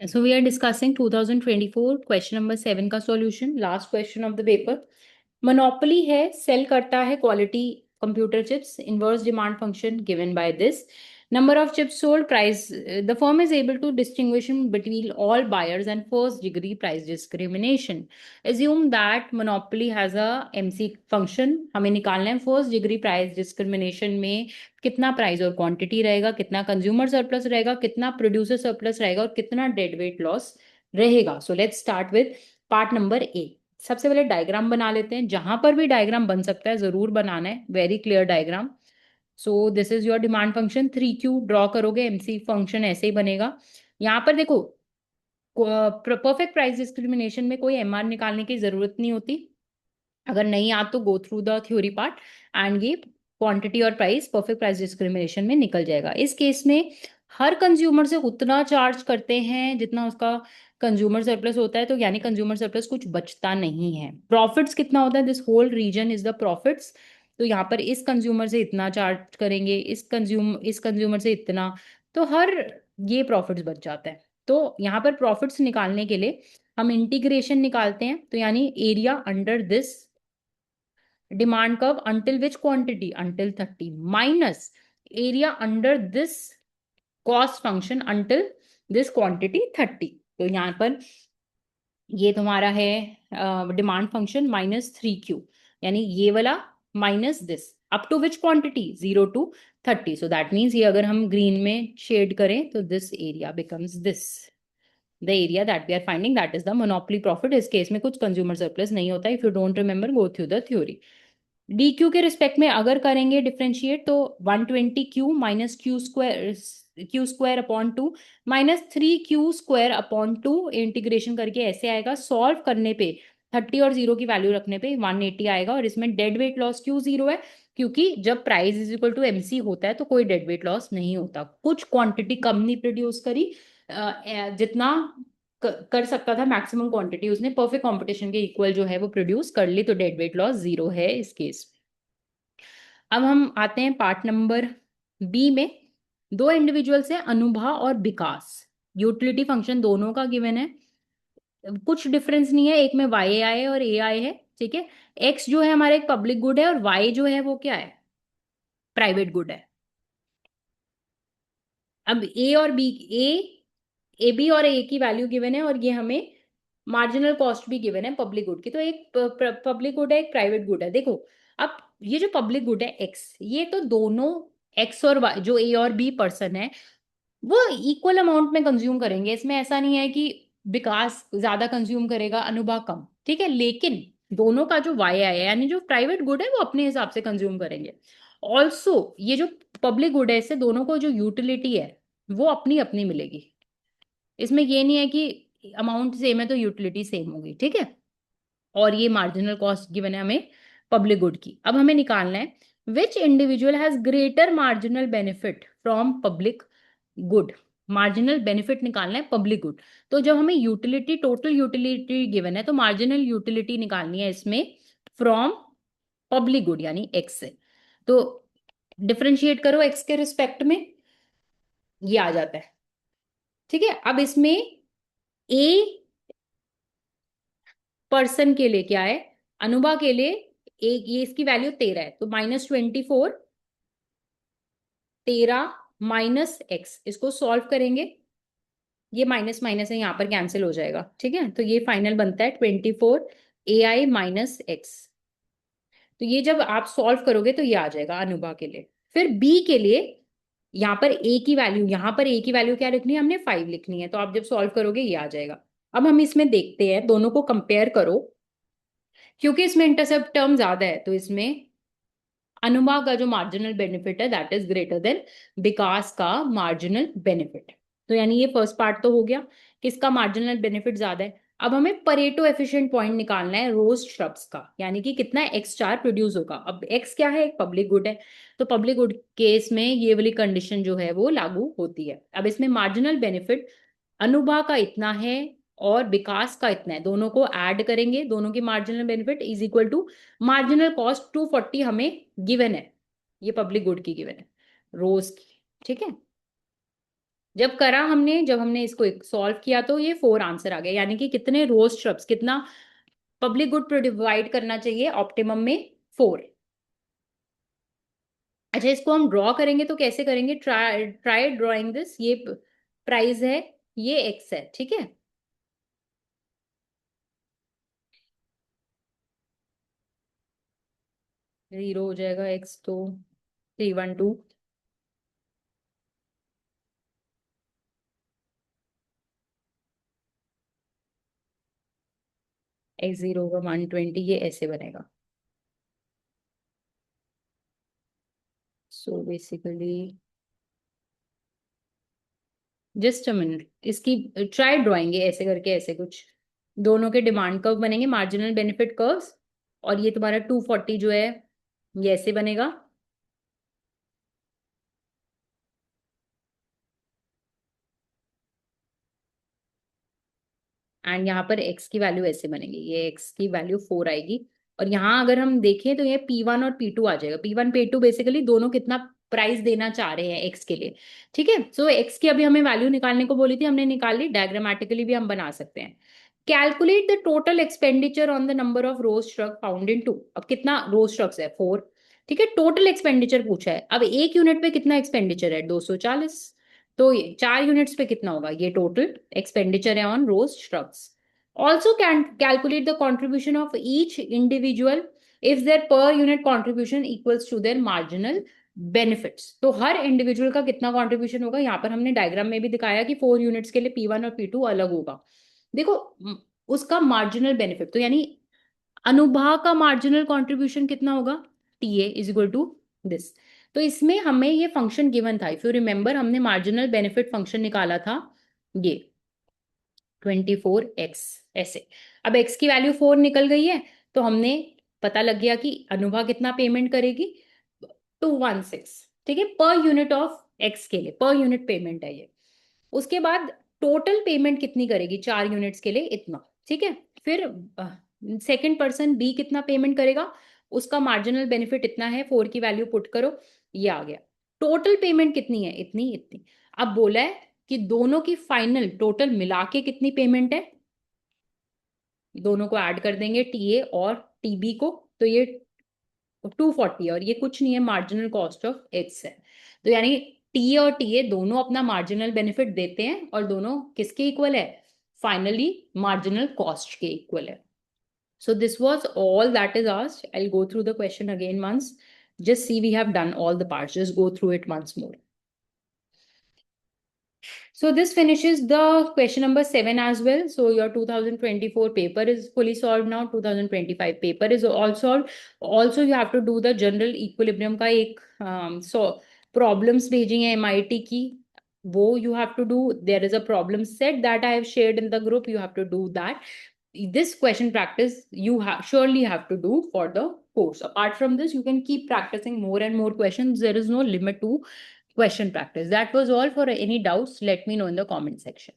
So we are discussing 2024 question number 7 का solution, last question of the paper. Monopoly है, sell करता है quality computer chips, inverse demand function given by this. Number of chips sold, price, the firm is able to distinguish between all buyers and first degree price discrimination. Assume that monopoly has a MC function. हमें निकालना है first degree price discrimination में कितना price और quantity रहेगा, कितना consumer surplus रहेगा, कितना प्रोड्यूसर सरप्लस रहेगा और कितना डेड वेट लॉस रहेगा. So let's start with part number A. सबसे पहले डायग्राम बना लेते हैं. जहां पर भी डायग्राम बन सकता है जरूर बनाना है, very clear diagram. So this is your demand function. 3Q draw करोगे, एमसी फंक्शन ऐसे ही बनेगा. यहाँ पर देखो, परफेक्ट प्राइस डिस्क्रिमिनेशन में कोई एमआर निकालने की जरूरत नहीं होती. अगर नहीं याद तो गो through the theory part and ये क्वांटिटी और प्राइस परफेक्ट प्राइस डिस्क्रिमिनेशन में निकल जाएगा. इस केस में हर कंज्यूमर से उतना चार्ज करते हैं जितना उसका कंज्यूमर सरप्लस होता है, तो यानी कंज्यूमर सरप्लस कुछ बचता नहीं है. प्रॉफिट्स कितना होता है, this whole region is the profits. तो यहाँ पर इस कंज्यूमर से इतना चार्ज करेंगे, इस कंज्यूमर से इतना, तो हर ये प्रॉफिट्स बच जाता है. तो यहाँ पर प्रॉफिट्स निकालने के लिए हम इंटीग्रेशन निकालते हैं. तो यानी area under this demand curve until which quantity, until 30, minus area under this cost function until this quantity 30. तो यहाँ पर ये तुम्हारा है डिमांड फंक्शन -3Q, यानी ये वाला minus this up to which quantity 0 to 30. So that means ये अगर हम ग्रीन में शेड करें तो this area becomes this the area that we are finding, that is the monopoly profit. इस केस में कुछ कंज्यूमर सरप्लस नहीं होता. If you don't remember, go through the theory. D Q के रिस्पेक्ट में अगर करेंगे डिफ्रेंशिएट तो 120Q minus Q square upon 2 -3Q² upon 2 integration करके ऐसे आएगा. सॉल्व करने पे 30 और 0 की वैल्यू रखने पे 180 आएगा. और इसमें डेड वेट लॉस क्यों 0 है, क्योंकि जब price is equal to MC होता है तो कोई डेड वेट लॉस नहीं होता. कुछ क्वांटिटी कम नहीं प्रोड्यूस करी, जितना कर सकता था मैक्सिमम क्वांटिटी उसने परफेक्ट कंपटीशन के इक्वल जो है वो प्रोड्यूस कर ली, तो डेड वेट लॉस 0 है इस केस. अब हम आते हैं पार्ट नंबर बी में. दो इंडिविजुअल्स हैं, अनुभा और विकास. यूटिलिटी फंक्शन दोनों का गिवन है, कुछ डिफरेंस नहीं है. एक में YAI है और AI है, ठीक है. X जो है हमारा एक पब्लिक गुड है और Y जो है वो क्या है, प्राइवेट गुड है. अब ए बी और ए की वैल्यू गिवन है और ये हमें मार्जिनल कॉस्ट भी गिवन है पब्लिक गुड की. तो एक पब्लिक गुड है, एक प्राइवेट गुड है. देखो, अब ये जो पब्लिक गुड है एक्स, ये तो दोनों एक्स और वाई, जो ए और बी पर्सन है, वो इक्वल अमाउंट में कंज्यूम करेंगे. इसमें ऐसा नहीं है कि विकास ज्यादा कंज्यूम करेगा, अनुभा कम, ठीक है. लेकिन दोनों का जो वाई है, यानी जो प्राइवेट गुड है, वो अपने हिसाब से कंज्यूम करेंगे. ऑल्सो ये जो पब्लिक गुड है, इससे दोनों को जो यूटिलिटी है वो अपनी अपनी मिलेगी. इसमें ये नहीं है कि अमाउंट सेम है तो यूटिलिटी सेम होगी, ठीक है. और ये मार्जिनल कॉस्ट गिवन है हमें पब्लिक गुड की. अब हमें निकालना है which individual has greater marginal benefit from public good. Marginal benefit निकालना है पब्लिक गुड. तो जब हमें यूटिलिटी, टोटल यूटिलिटी गिवन है, तो मार्जिनल यूटिलिटी निकालनी है इसमें फ्रॉम पब्लिक गुड यानी एक्स से. तो डिफरेंशिएट करो एक्स के रिस्पेक्ट में, ये आ जाता है, ठीक है. अब इसमें ए पर्सन के लिए क्या है, अनुभा के लिए एक, ये इसकी वैल्यू 13 है, तो -24, 13 -x, इसको सॉल्व करेंगे. ये माइनस माइनस है, यहाँ पर कैंसिल हो जाएगा, ठीक है. तो ये फाइनल बनता है 24 AI -x. तो ये जब आप सॉल्व करोगे तो ये आ जाएगा अनुभा के लिए. फिर बी के लिए यहाँ पर ए की वैल्यू, यहाँ पर ए की वैल्यू क्या लिखनी है हमने, 5 लिखनी है. तो आप जब सॉल्व करोगे ये आ जाएगा. अब हम इसमें देखते हैं, दोनों को कंपेयर करो. क्योंकि इसमें इंटरसेप्ट टर्म ज्यादा है, तो इसमें अनुभा का जो मार्जिनल बेनिफिट है दैट इज ग्रेटर देन विकास का मार्जिनल बेनिफिट. तो यानी ये फर्स्ट पार्ट तो हो गया, किसका मार्जिनल बेनिफिट ज्यादा है. अब हमें परेटो एफिशिएंट पॉइंट निकालना है रोज श्रब्स का, यानी कि कितना X प्रोड्यूस होगा. अब X क्या है, एक पब्लिक गुड है, तो पब्लिक गुड केस में ये वाली कंडीशन जो है वो लागू होती है. अब इसमें मार्जिनल बेनिफिट अनुभा का इतना है और विकास का इतना है, दोनों को ऐड करेंगे, दोनों की marginal benefit is equal to marginal cost 240 हमें गिवन है, ये पब्लिक गुड की गिवन है रोज की, ठीक है. जब करा हमने, जब हमने इसको सॉल्व किया तो ये 4 आंसर आ गया, यानी कि कितने रोज श्रब्स, कितना पब्लिक गुड प्रोवाइड करना चाहिए ऑप्टिमम में, 4। अच्छा, इसको हम ड्रॉ करेंगे तो कैसे करेंगे, ट्राई ट्राई ड्रॉइंग दिस। ये प्राइस है, ये एक्स है, ठीक है। जीरो हो जाएगा, एक्स तो 312, एक्स जीरो होगा 120, ये ऐसे बनेगा। So basically just a minute, इसकी ट्राई ड्राइंग ऐसे करके, ऐसे कुछ दोनों के डिमांड कर्व बनेंगे, मार्जिनल बेनिफिट कर्व्स। और ये तुम्हारा 240 जो है ये ऐसे बनेगा। एंड यहाँ पर एक्स की वैल्यू ऐसे बनेगी, ये एक्स की वैल्यू 4 आएगी। और यहाँ अगर हम देखें तो ये P1 और P2 आ जाएगा। P1 P2 बेसिकली दोनों कितना प्राइस देना चाह रहे हैं एक्स के लिए, ठीक है। सो एक्स की अभी हमें वैल्यू निकालने को बोली थी, हमने निकाल ली। डायग्रामेटिकली भी हम बना सकते हैं। Calculate the total expenditure on the number of rose struck found in two. अब कितना रोज स्ट्रक्स है, 4, ठीक है। टोटल एक्सपेंडिचर पूछा है, अब एक यूनिट पे कितना एक्सपेंडिचर है, 240। तो ये 4 यूनिट्स पे कितना होगा, ये टोटल एक्सपेंडिचर है ऑन रोज स्ट्रक्स। Also can calculate the contribution of each individual if their per unit contribution equals to their marginal benefits। तो हर इंडिविजुअल का कितना कंट्रीब्यूशन होगा, यहाँ पर हमने डायग्राम में भी दिखाया कि 4 यूनिट्स के लिए P1 और P2 अलग होगा। देखो उसका मार्जिनल बेनिफिट, तो यानी अनुभाग का मार्जिनल कंट्रीब्यूशन कितना होगा, TA is equal to this. तो इसमें हमें ये फंक्शन गिवन था, इफ यू रिमेंबर हमने मार्जिनल बेनिफिट फंक्शन निकाला था, ये 24x ऐसे। अब x की वैल्यू 4 निकल गई है, तो हमने पता लग गया कि अनुभा कितना पेमेंट करेगी, 216, ठीक है। पर यूनिट ऑफ x के लिए पर यूनिट पेमेंट है ये। उसके बाद टोटल पेमेंट कितनी करेगी 4 यूनिट्स के लिए, इतना, ठीक है। फिर सेकंड पर्सन बी कितना पेमेंट करेगा, उसका मार्जिनल बेनिफिट इतना है, 4 की वैल्यू पुट करो, ये आ गया। टोटल पेमेंट कितनी है, इतनी इतनी। अब बोला है कि दोनों की फाइनल टोटल मिला के कितनी पेमेंट है, दोनों को ऐड कर देंगे टीए और टीबी को, तो ये 240, और ये कुछ नहीं है, मार्जिनल कॉस्ट ऑफ एक्स है। तो यानी टीए और टीए दोनों अपना मार्जिनल बेनिफिट देते हैं, और दोनों किसके इक्वल है, फाइनली मार्जिनल कॉस्ट के इक्वल है। So this was all that is asked. I'll go through the question again once. Just see we have done all the parts. Just go through it once more. So this finishes the question number 7 as well. So your 2024 paper is fully solved now. 2025 paper is all solved. Also you have to do the general equilibrium का एक so problems भेजी हैं MIT की, वो you have to do. There is a problem set that I have shared in the group. You have to do that. This question practice you surely have to do for the course. Apart from this, you can keep practicing more and more questions. There is no limit to question practice. That was all. For any doubts, let me know in the comment section.